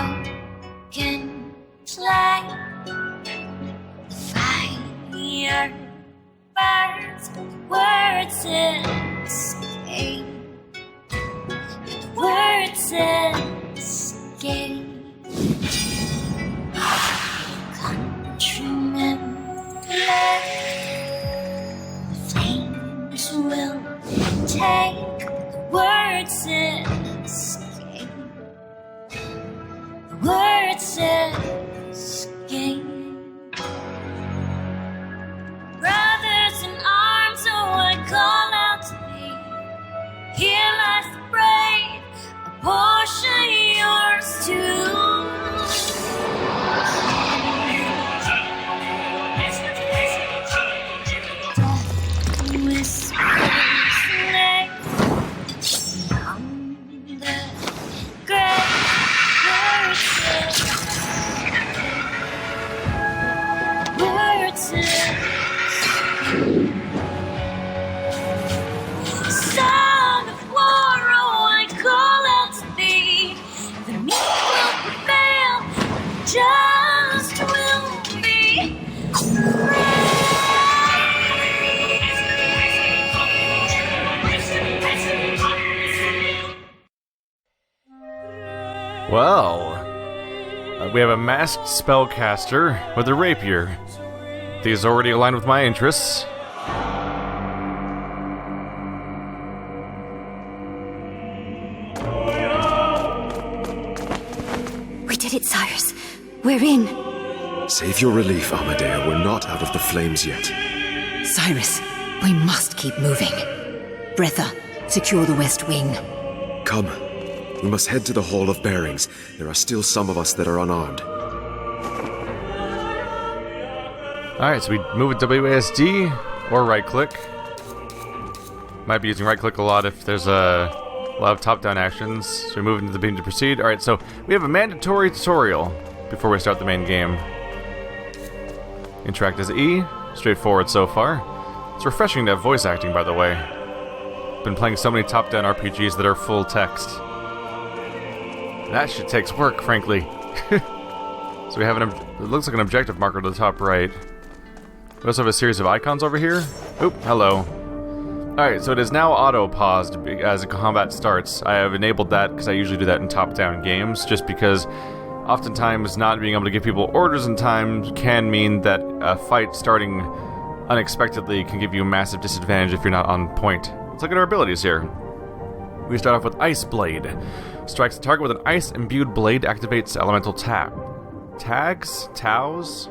broken flag. Fire burns, words escape. Words escape. Countrymen fled. The flames will take. Words escape. Words escape. Brothers in arms, oh, I call out to thee. Here lies the brave, a portion yours too. Death whispers late on the grave. Words sound of war, oh, I call out to thee. The meek will prevail, just will be Well, we have a masked spellcaster with a rapier. These already aligned with my interests. We did it, Cyrus. We're in. Save your relief, Amadea. We're not out of the flames yet. Cyrus, we must keep moving. Bretha, secure the west wing. Come. We must head to the Hall of Bearings. There are still some of us that are unarmed. Alright, so we move with WASD or right click. Might be using right click a lot if there's a lot of top down actions. So we move into the beginning to proceed. Alright, so we have a mandatory tutorial before we start the main game. Interact as E. Straightforward so far. It's refreshing to have voice acting, by the way. Been playing so many top down RPGs that are full text. That shit takes work, frankly. So we have it looks like an objective marker to the top right. We also have a series of icons over here. Oop, hello. Alright, so it is now auto-paused as combat starts. I have enabled that because I usually do that in top-down games, just because oftentimes not being able to give people orders in time can mean that a fight starting unexpectedly can give you a massive disadvantage if you're not on point. Let's look at our abilities here. We start off with Ice Blade. Strikes the target with an ice-imbued blade, activates elemental tags? Tows?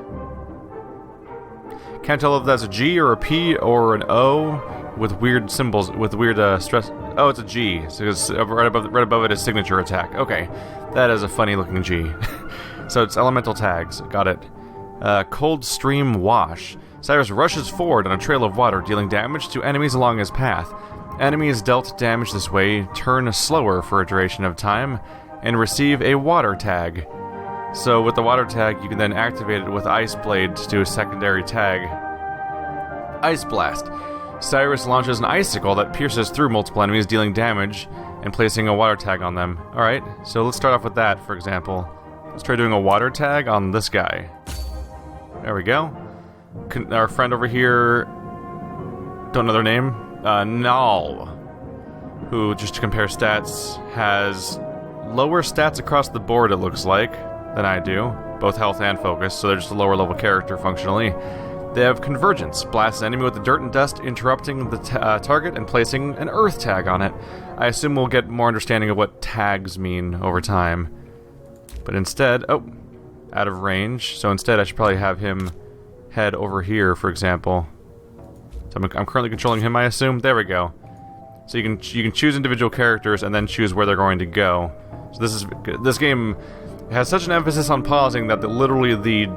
Can't tell if that's a G or a P or an O with weird symbols, with weird stress. Oh, it's a G. So it's right above it is signature attack. Okay, that is a funny looking G. So it's elemental tags. Got it. Cold Stream Wash. Cyrus rushes forward on a trail of water, dealing damage to enemies along his path. Enemies dealt damage this way turn slower for a duration of time and receive a water tag. So with the water tag, you can then activate it with Ice Blade to do a secondary tag. Ice Blast. Cyrus launches an icicle that pierces through multiple enemies, dealing damage and placing a water tag on them. Alright, so let's start off with that, for example. Let's try doing a water tag on this guy. There we go. Our friend over here, don't know their name, Nal, who, just to compare stats, has lower stats across the board, it looks like, than I do. Both health and focus, so they're just a lower level character functionally. They have Convergence, blasts an enemy with the dirt and dust, interrupting the target and placing an earth tag on it. I assume we'll get more understanding of what tags mean over time. But instead, oh, out of range, so instead I should probably have him head over here, for example. So I'm currently controlling him, I assume. There we go. So you can choose individual characters and then choose where they're going to go. So this game has such an emphasis on pausing that literally the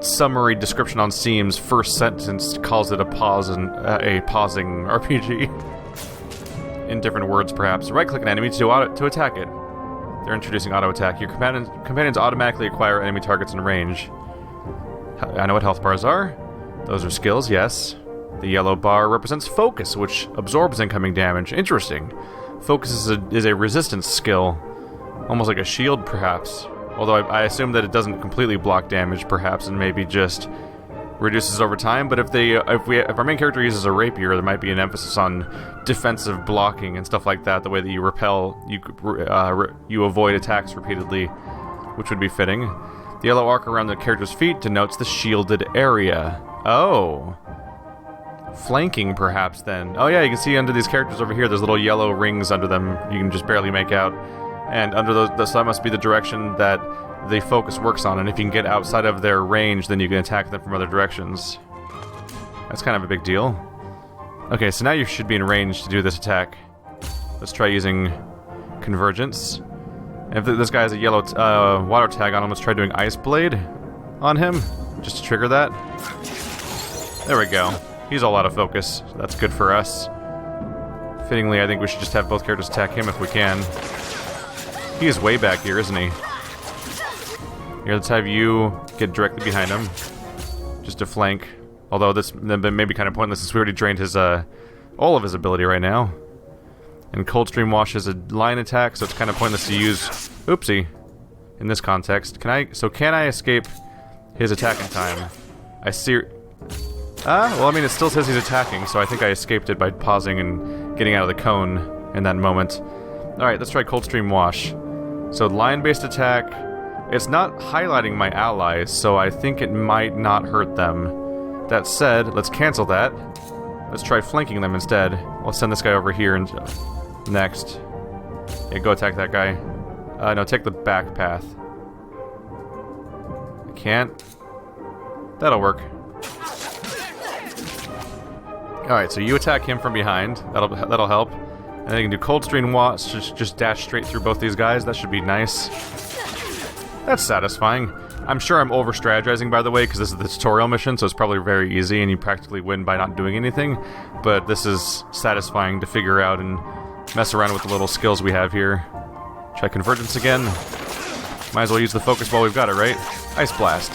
summary description on Steam's first sentence calls it a pausing RPG. In different words, perhaps. Right-click an enemy to attack it. They're introducing auto attack. Your companions automatically acquire enemy targets in range. I know what health bars are. Those are skills, yes. The yellow bar represents focus, which absorbs incoming damage. Interesting. Focus is a resistance skill. Almost like a shield, perhaps. Although I assume that it doesn't completely block damage, perhaps, and maybe just reduces over time. But if our main character uses a rapier, there might be an emphasis on defensive blocking and stuff like that. The way that you repel, you avoid attacks repeatedly, which would be fitting. The yellow arc around the character's feet denotes the shielded area. Oh. Flanking, perhaps, then. Oh yeah, you can see under these characters over here, there's little yellow rings under them you can just barely make out. And under those, that must be the direction that the focus works on, and if you can get outside of their range, then you can attack them from other directions. That's kind of a big deal. Okay, so now you should be in range to do this attack. Let's try using Convergence. And if this guy has a yellow water tag on him, let's try doing Ice Blade on him, just to trigger that. There we go. He's all out of focus. That's good for us. Fittingly, I think we should just have both characters attack him if we can. He is way back here, isn't he? Here, let's have you get directly behind him. Just to flank. Although this may be kind of pointless since we already drained his, all of his ability right now. And Coldstream Wash is a line attack, so it's kind of pointless to use... Oopsie. In this context. Can I escape his attack in time? I see... well, I mean, it still says he's attacking, so I think I escaped it by pausing and getting out of the cone in that moment. Alright, let's try Coldstream Wash. So, line-based attack. It's not highlighting my allies, so I think it might not hurt them. That said, let's cancel that. Let's try flanking them instead. Let's send this guy over here and next. Yeah, go attack that guy. No, take the back path. I can't. That'll work. Alright, so you attack him from behind. That'll help. And then you can do Coldstream Wash, just dash straight through both these guys. That should be nice. That's satisfying. I'm sure I'm over-strategizing, by the way, because this is the tutorial mission, so it's probably very easy, and you practically win by not doing anything. But this is satisfying to figure out and mess around with the little skills we have here. Try Convergence again. Might as well use the focus while we've got it, right? Ice Blast.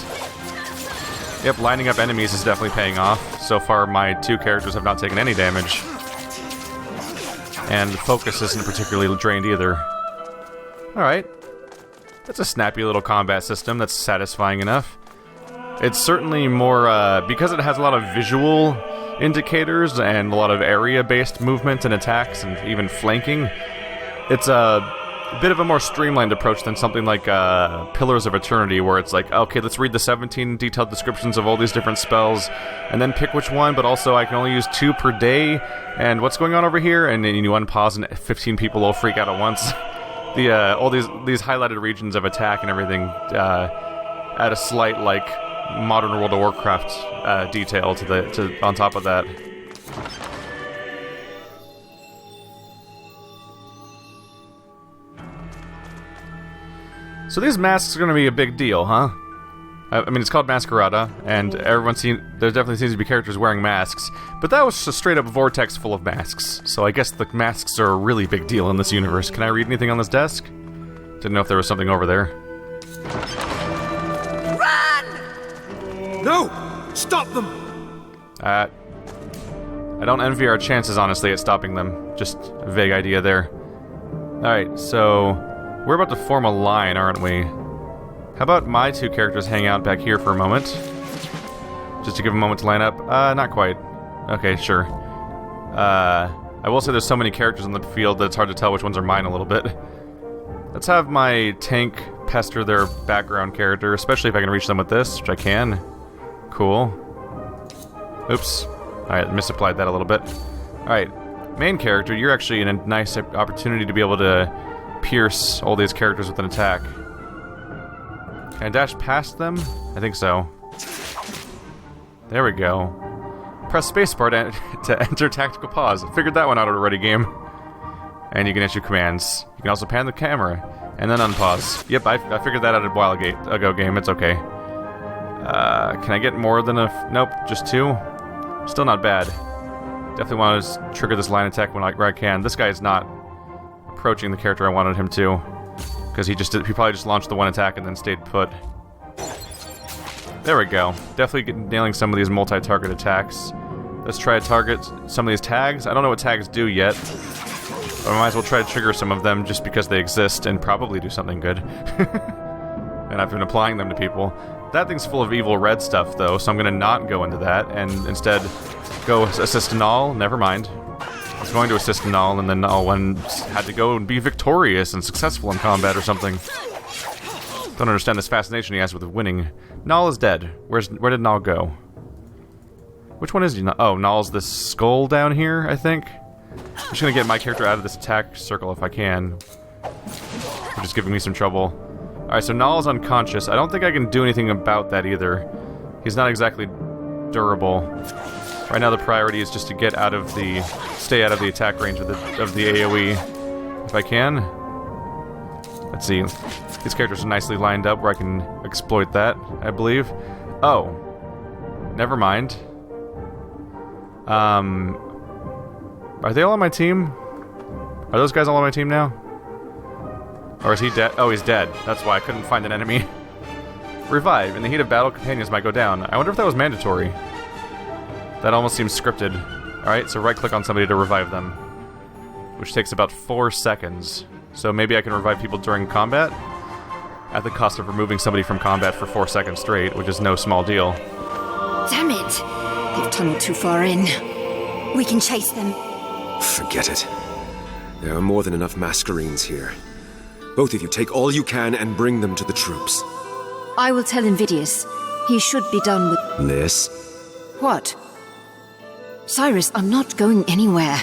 Yep, lining up enemies is definitely paying off. So far, my two characters have not taken any damage. And the focus isn't particularly drained either. Alright. That's a snappy little combat system that's satisfying enough. It's certainly more, because it has a lot of visual indicators and a lot of area-based movement and attacks and even flanking, it's a bit of a more streamlined approach than something like Pillars of Eternity, where it's like, okay, let's read the 17 detailed descriptions of all these different spells, and then pick which one, but also I can only use 2 per day, and what's going on over here? And then you unpause and 15 people will freak out at once. All these highlighted regions of attack and everything add a slight, like, modern World of Warcraft detail on top of that. So these masks are going to be a big deal, huh? I mean, it's called Masquerada, and there definitely seems to be characters wearing masks, but that was just a straight-up vortex full of masks, so I guess the masks are a really big deal in this universe. Can I read anything on this desk? Didn't know if there was something over there. Run! No! Stop them! I don't envy our chances, honestly, at stopping them. Just a vague idea there. Alright, so we're about to form a line, aren't we? How about my two characters hang out back here for a moment? Just to give them a moment to line up? Not quite. Okay, sure. I will say there's so many characters on the field that it's hard to tell which ones are mine a little bit. Let's have my tank pester their background character, especially if I can reach them with this, which I can. Cool. Oops. Alright, misapplied that a little bit. Alright, main character, you're actually in a nice opportunity to be able to pierce all these characters with an attack. Can I dash past them? I think so. There we go. Press spacebar to enter tactical pause. Figured that one out already, game. And you can issue commands. You can also pan the camera and then unpause. Yep, I figured that out a while ago, game. It's okay. Can I get more than nope, just 2? Still not bad. Definitely want to trigger this line attack where I can. This guy is not approaching the character I wanted him to, because he probably just launched the one attack and then stayed put. There we go. Definitely nailing some of these multi-target attacks. Let's try to target some of these tags. I don't know what tags do yet, but I might as well try to trigger some of them just because they exist and probably do something good. and I've been applying them to people. That thing's full of evil red stuff, though, so I'm going to not go into that, and instead go assist Null. Never mind. I was going to assist Null, and then Null had to go and be victorious and successful in combat or something. Don't understand this fascination he has with winning. Null is dead. Where did Null go? Which one is he? Oh, Null's this skull down here, I think. I'm just going to get my character out of this attack circle if I can. Which is giving me some trouble. Alright, so Null's unconscious. I don't think I can do anything about that either. He's not exactly durable. Right now the priority is just to get out of the... stay out of the attack range of the AoE. If I can. Let's see. These characters are nicely lined up where I can exploit that, I believe. Oh. Never mind. Are they all on my team? Are those guys all on my team now? Or is he dead? Oh, he's dead. That's why I couldn't find an enemy. Revive. In the heat of battle, companions might go down. I wonder if that was mandatory. That almost seems scripted. Alright, so right-click on somebody to revive them. Which takes about 4 seconds. So maybe I can revive people during combat? At the cost of removing somebody from combat for 4 seconds straight, which is no small deal. Damn it! They've tunneled too far in. We can chase them. Forget it. There are more than enough Mascherines here. Both of you take all you can and bring them to the troops. I will tell Invidious. He should be done with... Liz? What? Cyrus, I'm not going anywhere.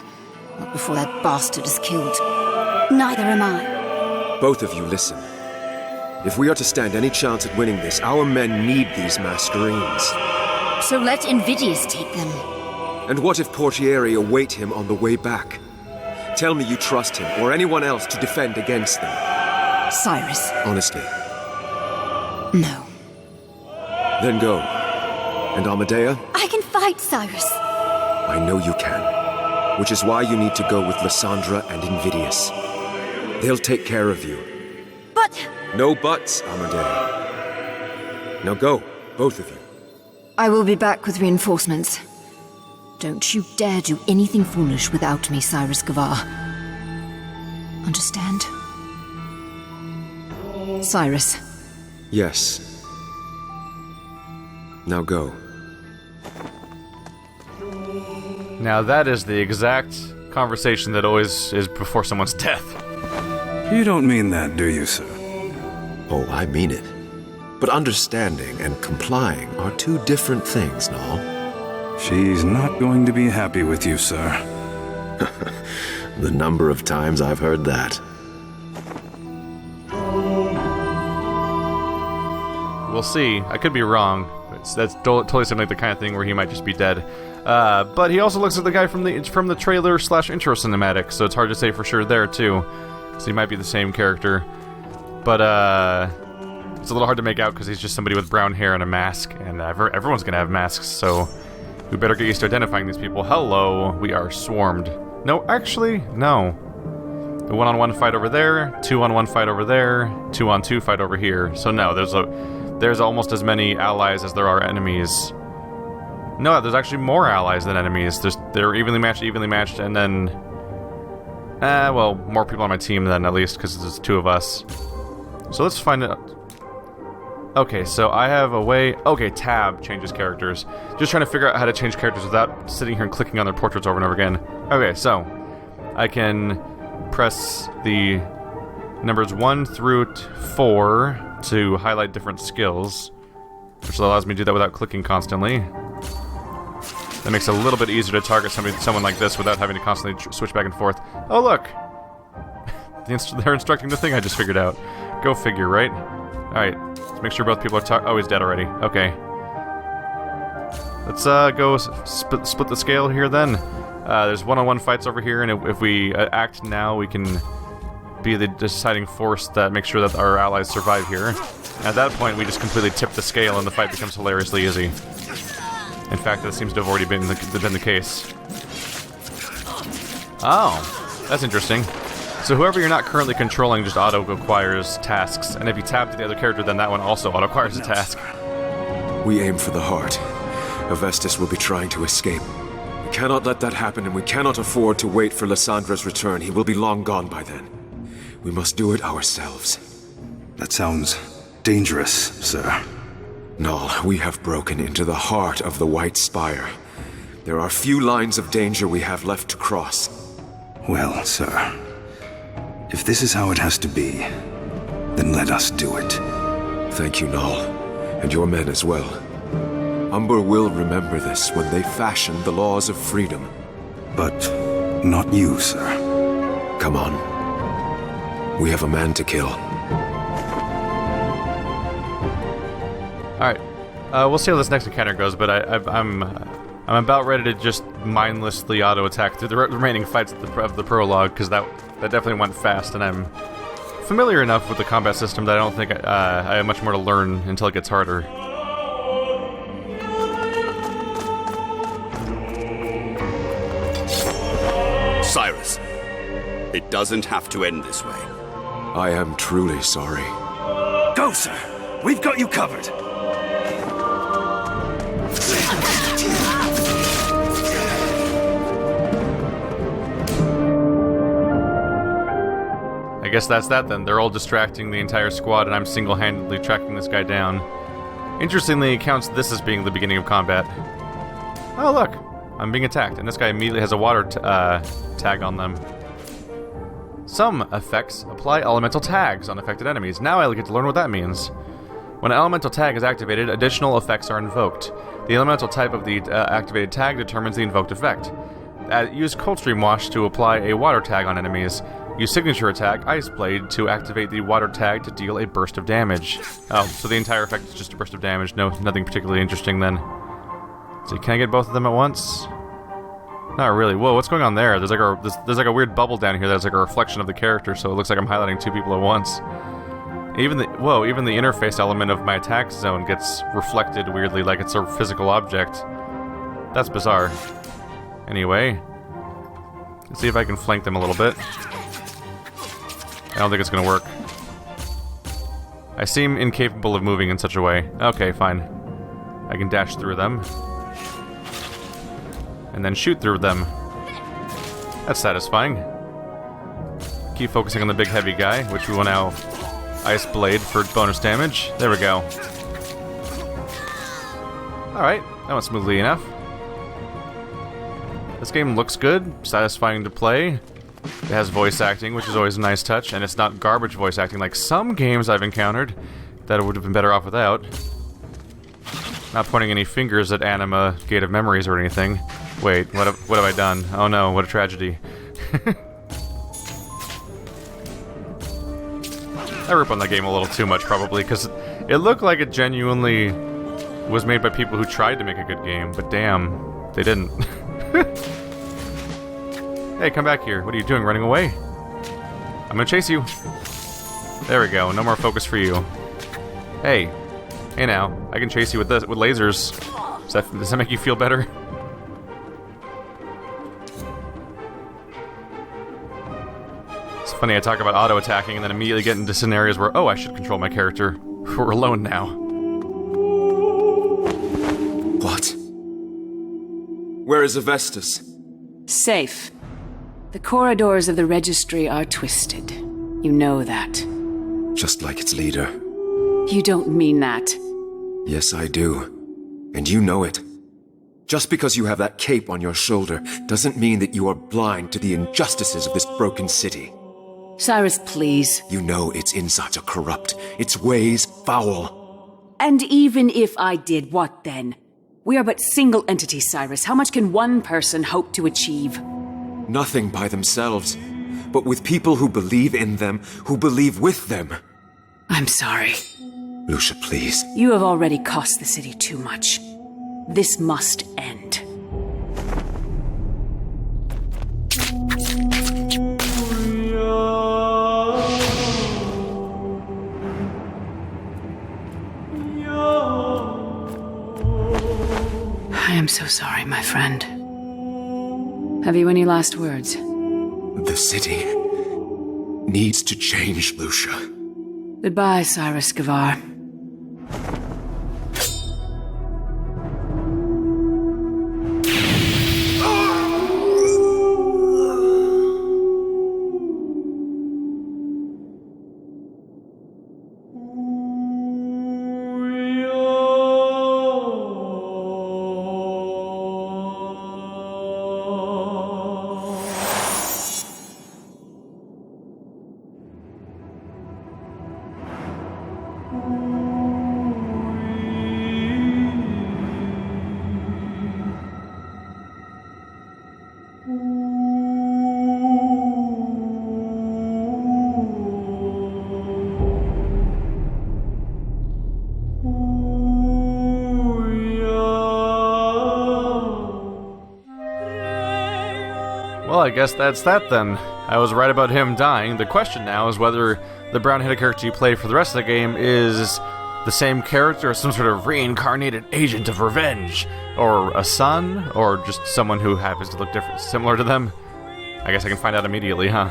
Not before that bastard is killed. Neither am I. Both of you listen. If we are to stand any chance at winning this, our men need these Mascherines. So let Invidious take them. And what if Portieri await him on the way back? Tell me you trust him, or anyone else, to defend against them. Cyrus. Honestly. No. Then go. And Amadea? I can fight, Cyrus. I know you can. Which is why you need to go with Lysandra and Invidious. They'll take care of you. But... No buts, Amadea. Now go, both of you. I will be back with reinforcements. Don't you dare do anything foolish without me, Cyrus Gavar. Understand? Cyrus. Yes. Now go. Now that is the exact conversation that always is before someone's death. You don't mean that, do you, sir? Oh, I mean it. But understanding and complying are two different things, Null. She's not going to be happy with you, sir. The number of times I've heard that. We'll see. I could be wrong. That's totally seemed like the kind of thing where he might just be dead. But he also looks like the guy from the trailer / intro cinematic, so it's hard to say for sure there too. So he might be the same character. But it's a little hard to make out because he's just somebody with brown hair and a mask, and everyone's gonna have masks, so we better get used to identifying these people. Hello, we are swarmed. No, actually, no. The 1-on-1 fight over there, 2-on-1 fight over there, 2-on-2 fight over here. So no, there's almost as many allies as there are enemies. No, there's actually more allies than enemies. They're evenly matched, and then... well, more people on my team then, at least, because there's 2 of us. So let's find out... Okay, so I have a way... Okay, tab changes characters. Just trying to figure out how to change characters without sitting here and clicking on their portraits over and over again. Okay, so... I can press the numbers 1 through 4 to highlight different skills, which allows me to do that without clicking constantly. That makes it a little bit easier to target someone like this without having to constantly switch back and forth. Oh, look! They're instructing the thing I just figured out. Go figure, right? Alright, let's make sure both people are oh, he's dead already. Okay. Let's go split the scale here then. There's 1-on-1 fights over here, and if we act now, we can be the deciding force that makes sure that our allies survive here. At that point, we just completely tip the scale, and the fight becomes hilariously easy. In fact, that seems to have already been the case. Oh, that's interesting. So whoever you're not currently controlling just auto-acquires tasks, and if you tap to the other character, then that one also auto-acquires a task. We aim for the heart. Avestus will be trying to escape. We cannot let that happen, and we cannot afford to wait for Lysandra's return. He will be long gone by then. We must do it ourselves. That sounds dangerous, sir. Null, we have broken into the heart of the White Spire. There are few lines of danger we have left to cross. Well, sir, if this is how it has to be, then let us do it. Thank you, Null, and your men as well. Umber will remember this when they fashion the laws of freedom. But not you, sir. Come on. We have a man to kill. Alright, we'll see how this next encounter goes, but I'm about ready to just mindlessly auto-attack through the remaining fights of the prologue, because that definitely went fast, and I'm familiar enough with the combat system that I don't think I have much more to learn until it gets harder. Cyrus, it doesn't have to end this way. I am truly sorry. Go, sir! We've got you covered! I guess that's that then. They're all distracting the entire squad, and I'm single-handedly tracking this guy down. Interestingly, it counts this as being the beginning of combat. Oh, look! I'm being attacked, and this guy immediately has a water tag on them. Some effects apply elemental tags on affected enemies. Now I get to learn what that means. When an elemental tag is activated, additional effects are invoked. The elemental type of the activated tag determines the invoked effect. Use Coldstream Wash to apply a water tag on enemies. Use Signature Attack, Ice Blade, to activate the water tag to deal a burst of damage. Oh, so the entire effect is just a burst of damage. No, nothing particularly interesting then. So can I get both of them at once? Not really. Whoa, what's going on there? There's like a weird bubble down here that's like a reflection of the character, so it looks like I'm highlighting two people at once. Even the interface element of my attack zone gets reflected weirdly, like it's a physical object. That's bizarre. Anyway, let's see if I can flank them a little bit. I don't think it's gonna work. I seem incapable of moving in such a way. Okay, fine. I can dash through them. And then shoot through them. That's satisfying. Keep focusing on the big heavy guy, which we will now Ice Blade for bonus damage. There we go. Alright, that went smoothly enough. This game looks good, satisfying to play. It has voice acting, which is always a nice touch, and it's not garbage voice acting like some games I've encountered that would have been better off without. Not pointing any fingers at Anima, Gate of Memories or anything. Wait, what have I done? Oh no, what a tragedy. I rip on that game a little too much, probably, because it looked like it genuinely was made by people who tried to make a good game, but damn, they didn't. Hey, come back here. What are you doing, running away? I'm gonna chase you. There we go, no more focus for you. Hey. Hey now, I can chase you with lasers. Does that make you feel better? It's funny, I talk about auto-attacking and then immediately get into scenarios where, oh, I should control my character. We're alone now. What? Where is Avestus? Safe. The corridors of the Registry are twisted. You know that. Just like its leader. You don't mean that. Yes, I do. And you know it. Just because you have that cape on your shoulder doesn't mean that you are blind to the injustices of this broken city. Cyrus, please. You know its insides are corrupt, its ways foul. And even if I did, what then? We are but single entities, Cyrus. How much can one person hope to achieve? Nothing by themselves, but with people who believe in them, who believe with them. I'm sorry. Lucia, please. You have already cost the city too much. This must end. I am so sorry, my friend. Have you any last words? The city needs to change, Lucia. Goodbye, Cyrus Gavar. Well, I guess that's that then. I was right about him dying. The question now is whether the brown-headed character you play for the rest of the game is the same character or some sort of reincarnated agent of revenge, or a son, or just someone who happens to look different, similar to them. I guess I can find out immediately, huh?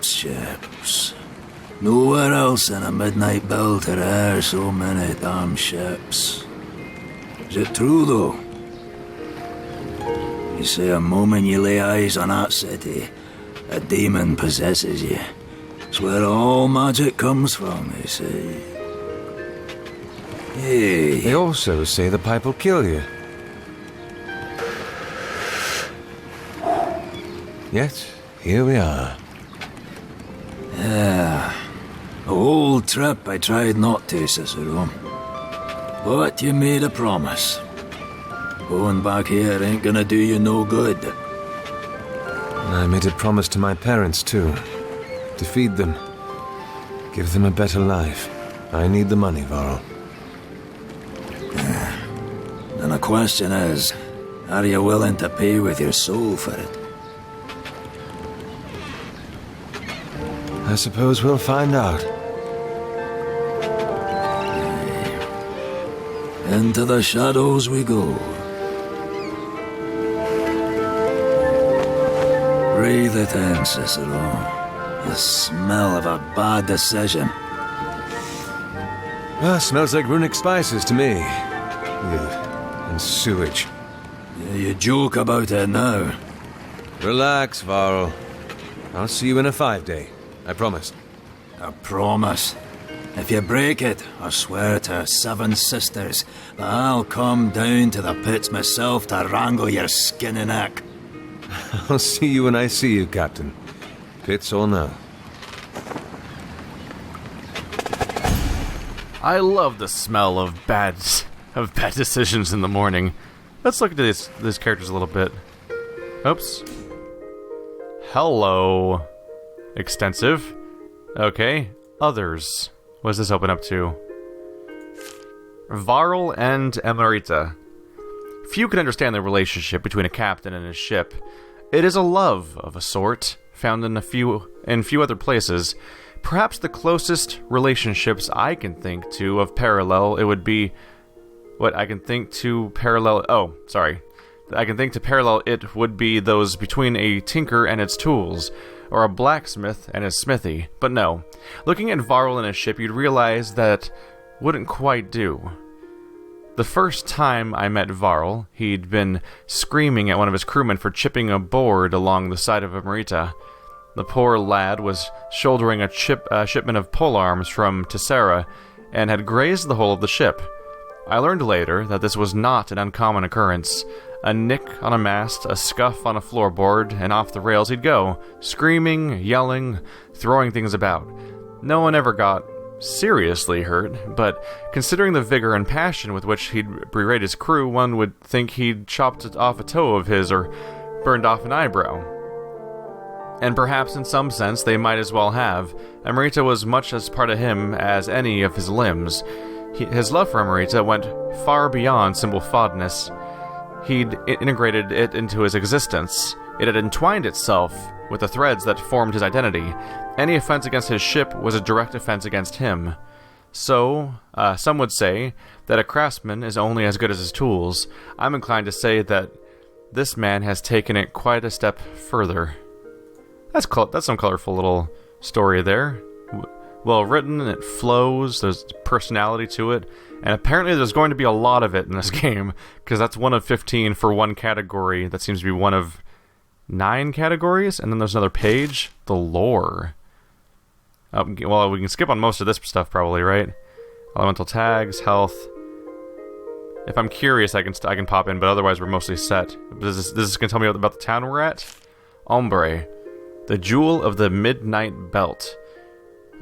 Ships. Nowhere else in a midnight build to there so many damn ships. Is it true, though? You say a moment you lay eyes on that city, a demon possesses you. It's where all magic comes from, they say. Hey. They also say the pipe will kill you. Yet, here we are. Yeah. The whole trip I tried not to, Cicero. But you made a promise. Going back here ain't gonna do you no good. I made a promise to my parents, too. To feed them. Give them a better life. I need the money, Varl. And the question is, are you willing to pay with your soul for it? I suppose we'll find out. Into the shadows we go. Breathe it in, Cicero. The smell of a bad decision. Smells like runic spices to me. Ugh, and sewage. You joke about it now. Relax, Varl. I'll see you in a 5-day. I promise. A promise. If you break it, I swear to our 7 sisters that I'll come down to the pits myself to wrangle your skinny neck. I'll see you when I see you, Captain. Pits or no. I love the smell of bad decisions in the morning. Let's look at these characters a little bit. Oops. Hello. Extensive. Okay. Others. What does this open up to? Varl and Emerita. Few can understand the relationship between a captain and his ship. It is a love of a sort, found in few other places. Perhaps the closest relationships I can think to of parallel, it would be... I can think to parallel it would be those between a tinker and its tools, or a blacksmith and his smithy. But no, looking at Varl and his ship, you'd realize that wouldn't quite do. The first time I met Varl, he'd been screaming at one of his crewmen for chipping a board along the side of Emerita. The poor lad was shouldering a shipment of polearms from Tessera, and had grazed the hull of the ship. I learned later that this was not an uncommon occurrence. A nick on a mast, a scuff on a floorboard, and off the rails he'd go, screaming, yelling, throwing things about. No one ever got seriously hurt, but considering the vigor and passion with which he'd berate his crew, one would think he'd chopped off a toe of his or burned off an eyebrow. And perhaps in some sense they might as well have. Emerita was much as part of him as any of his limbs. His love for Emerita went far beyond simple fondness. He'd integrated it into his existence. It had entwined itself with the threads that formed his identity. Any offense against his ship was a direct offense against him. So, some would say that a craftsman is only as good as his tools. I'm inclined to say that this man has taken it quite a step further. That's some colorful little story there. Well written, and it flows, there's personality to it, and apparently there's going to be a lot of it in this game, because that's 1 of 15 for one category. That seems to be 1 of 9 categories, and then there's another page, the lore. Well, we can skip on most of this stuff probably, right? Elemental tags, health. If I'm curious, I can pop in, but otherwise we're mostly set. This is going to tell me about the town we're at. Ombre, the jewel of the Midnight Belt.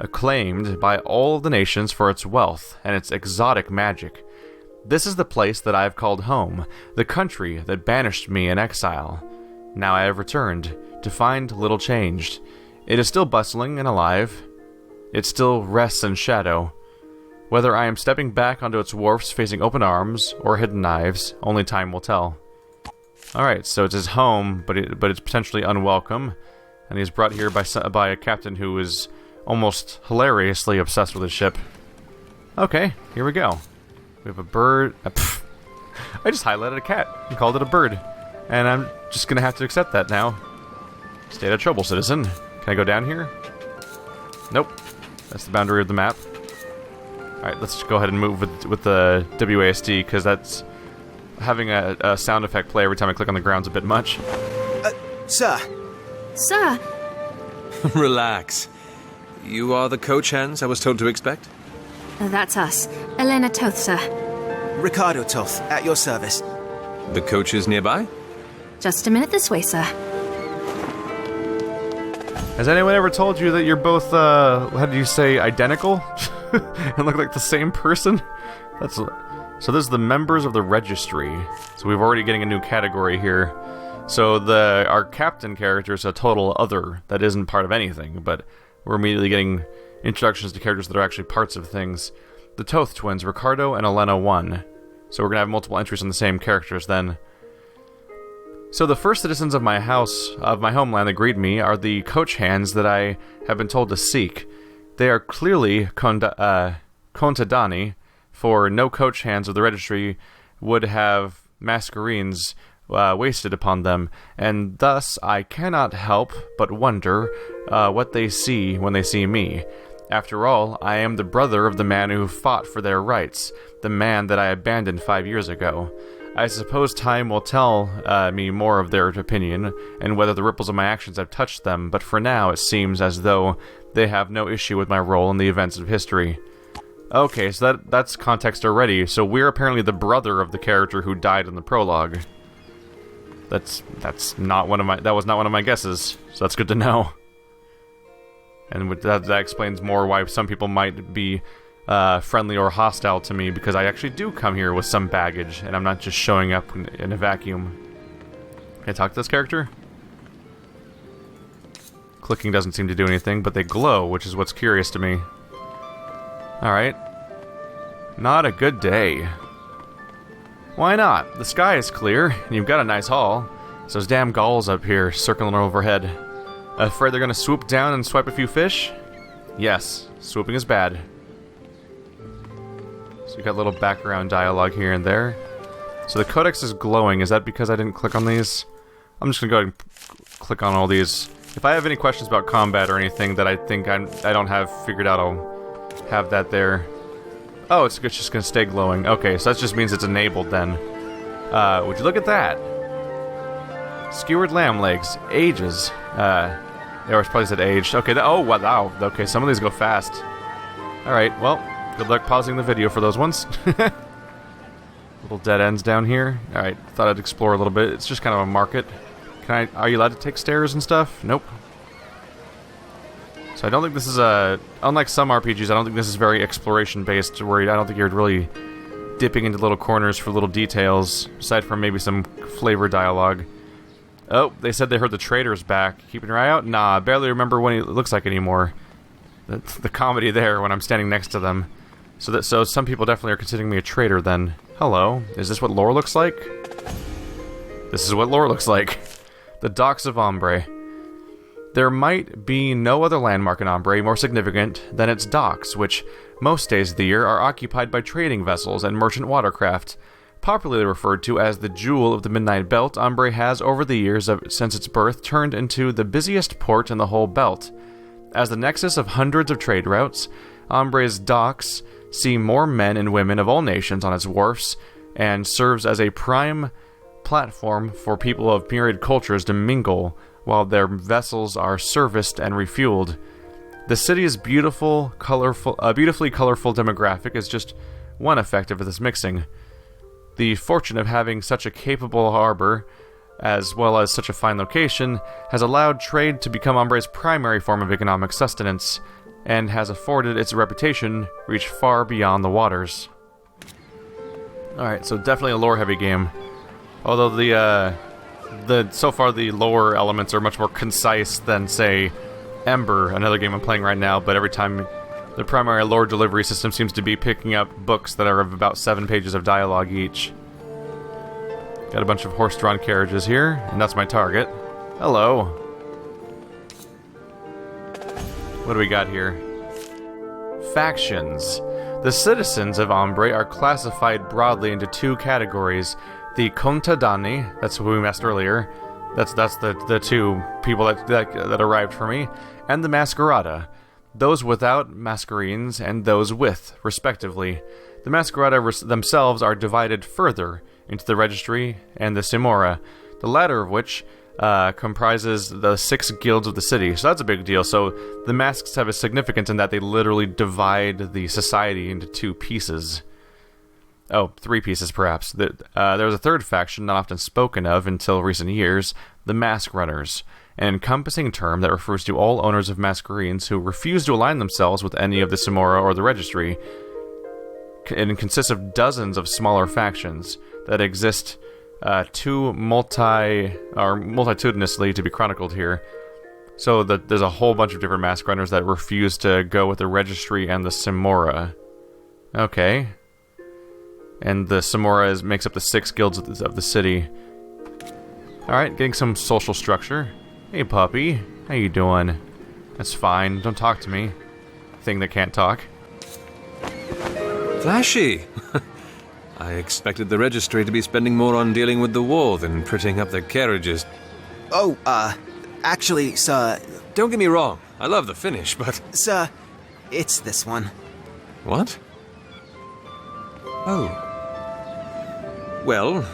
Acclaimed by all the nations for its wealth and its exotic magic. This is the place that I have called home, the country that banished me in exile. Now I have returned, to find little changed. It is still bustling and alive. It still rests in shadow. Whether I am stepping back onto its wharfs facing open arms or hidden knives, only time will tell. Alright, so it's his home, but it's potentially unwelcome, and he's brought here by a captain who is almost hilariously obsessed with his ship. Okay, here we go. We have a bird. I just highlighted a cat and called it a bird, and I'm just gonna have to accept that now. Stay out of trouble, citizen. Can I go down here? Nope. That's the boundary of the map. Alright, let's just go ahead and move with the WASD, because that's having a sound effect play every time I click on the ground's a bit much. Sir. Sir! Relax. You are the coach hands I was told to expect? That's us. Elena Toth, sir. Ricardo Toth, at your service. The coach is nearby? Just a minute this way, sir. Has anyone ever told you that you're both, how do you say, identical? And look like the same person? So this is the members of the Registry. So we're already getting a new category here. So our captain character is a total other that isn't part of anything, but we're immediately getting introductions to characters that are actually parts of things. The Toth twins, Ricardo and Elena 1. So we're going to have multiple entries on the same characters then. So the first citizens of my homeland that greet me are the coach hands that I have been told to seek. They are clearly Contadani, for no coach hands of the Registry would have Mascherines wasted upon them, and thus I cannot help but wonder what they see when they see me. After all, I am the brother of the man who fought for their rights, the man that I abandoned 5 years ago. I suppose time will tell me more of their opinion, and whether the ripples of my actions have touched them, but for now it seems as though they have no issue with my role in the events of history. Okay, so that's context already. So we're apparently the brother of the character who died in the prologue. That was not one of my guesses, so that's good to know. And that explains more why some people might be friendly or hostile to me, because I actually do come here with some baggage, and I'm not just showing up in a vacuum. Can I talk to this character? Clicking doesn't seem to do anything, but they glow, which is what's curious to me. Alright. Not a good day. Why not? The sky is clear, and you've got a nice haul. So those damn gulls up here circling overhead. Afraid they're gonna swoop down and swipe a few fish? Yes, swooping is bad. So you got a little background dialogue here and there. So the codex is glowing. Is that because I didn't click on these? I'm just gonna go ahead and click on all these. If I have any questions about combat or anything that I think I don't have figured out, I'll have that there. Oh, it's just gonna stay glowing. Okay, so that just means it's enabled then. Would you look at that? Skewered lamb legs. Ages. It was probably said aged. Okay, oh, wow. Okay, some of these go fast. Alright, well, good luck pausing the video for those ones. Little dead ends down here. Alright, thought I'd explore a little bit. It's just kind of a market. Are you allowed to take stairs and stuff? Nope. So I don't think this is unlike some RPGs, I don't think this is very exploration-based, where I don't think you're really dipping into little corners for little details, aside from maybe some flavor dialogue. Oh, they said they heard the trader's back. Keeping your eye out? Nah, I barely remember what he looks like anymore. The comedy there when I'm standing next to them. So some people definitely are considering me a traitor then. Hello, is this what lore looks like? This is what lore looks like. The Docks of Ombre. There might be no other landmark in Ombre more significant than its docks, which most days of the year are occupied by trading vessels and merchant watercraft. Popularly referred to as the Jewel of the Midnight Belt, Ombre has, over the years since its birth, turned into the busiest port in the whole belt. As the nexus of hundreds of trade routes, Ombre's docks see more men and women of all nations on its wharfs, and serves as a prime platform for people of myriad cultures to mingle while their vessels are serviced and refueled. The city's beautifully colorful demographic is just one effect of this mixing. The fortune of having such a capable harbor, as well as such a fine location, has allowed trade to become Ombre's primary form of economic sustenance, and has afforded its reputation reach far beyond the waters. Alright, so definitely a lore-heavy game. Although so far the lore elements are much more concise than, say, Ember, another game I'm playing right now, but every time the primary lore delivery system seems to be picking up books that are of about 7 pages of dialogue each. Got a bunch of horse-drawn carriages here, and that's my target. Hello. What do we got here? Factions. The citizens of Ombre are classified broadly into 2 categories. The Contadani, that's who we met earlier. That's the 2 people that arrived for me. And the Masquerada. Those without Mascherines and those with, respectively. The Masquerada themselves are divided further into the Registry and the Simora, the latter of which comprises the 6 guilds of the city. So that's a big deal. So the masks have a significance in that they literally divide the society into 2 pieces. Oh, 3 pieces perhaps. There was a third faction not often spoken of until recent years, the Mask Runners, an encompassing term that refers to all owners of Mascherines who refuse to align themselves with any of the Simora or the Registry. It consists of dozens of smaller factions that exist multitudinously to be chronicled here. So there's a whole bunch of different Mask Runners that refuse to go with the Registry and the Simora. Okay. And the Simora makes up the 6 guilds of the city. Alright, getting some social structure. Hey puppy, how you doing? That's fine, don't talk to me. Thing that can't talk. Flashy! I expected the Registry to be spending more on dealing with the war than prettying up their carriages. Oh, actually, sir... Don't get me wrong, I love the finish, but... Sir, it's this one. What? Oh. Well,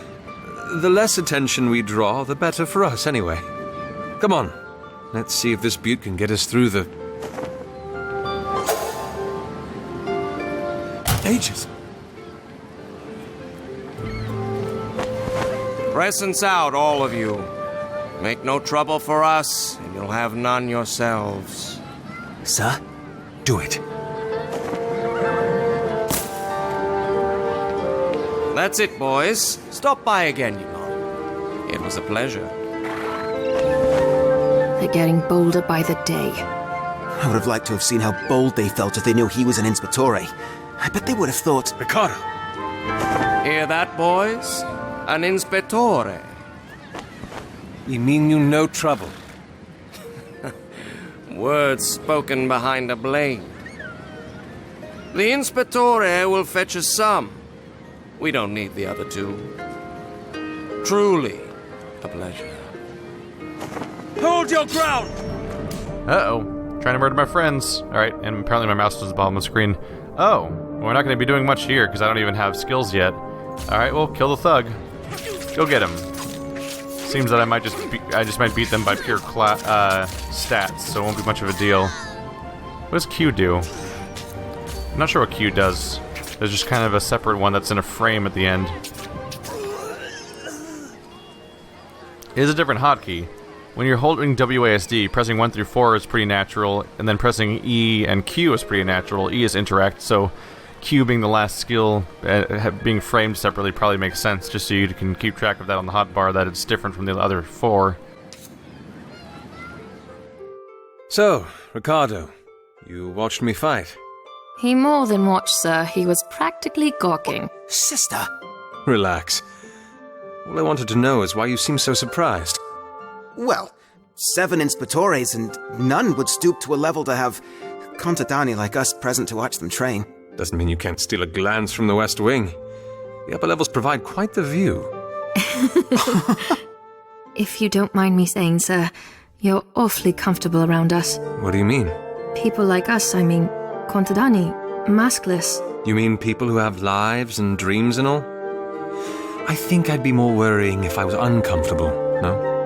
the less attention we draw, the better for us, anyway. Come on, let's see if this butte can get us through the... ages. Presents out, all of you. Make no trouble for us, and you'll have none yourselves. Sir, do it. That's it, boys. Stop by again, you know. It was a pleasure. They're getting bolder by the day. I would have liked to have seen how bold they felt if they knew he was an Inspectore. I bet they would have thought... Ricardo! Hear that, boys? An Inspectore. You mean you know trouble? Words spoken behind a blade. The Inspectore will fetch us some. We don't need the other 2. Truly a pleasure. Hold your ground! Uh-oh. Trying to murder my friends. Alright, and apparently my mouse was at the bottom of the screen. Oh, we're not going to be doing much here because I don't even have skills yet. Alright, well, kill the thug. Go get him. Seems that I might just might beat them by pure stats, so it won't be much of a deal. What does Q do? I'm not sure what Q does. There's just kind of a separate one that's in a frame at the end. It is a different hotkey. When you're holding WASD, pressing 1 through 4 is pretty natural, and then pressing E and Q is pretty natural. E is interact, so Q being the last skill, being framed separately probably makes sense, just so you can keep track of that on the hotbar, that it's different from the other 4. So, Ricardo, you watched me fight. He more than watched, sir. He was practically gawking. Sister! Relax. All I wanted to know is why you seem so surprised. Well, 7 Inspectores and none would stoop to a level to have Contadani like us present to watch them train. Doesn't mean you can't steal a glance from the West Wing. The upper levels provide quite the view. If you don't mind me saying, sir, you're awfully comfortable around us. What do you mean? People like us, I mean, Contadani, maskless. You mean people who have lives and dreams and all? I think I'd be more worrying if I was uncomfortable, no?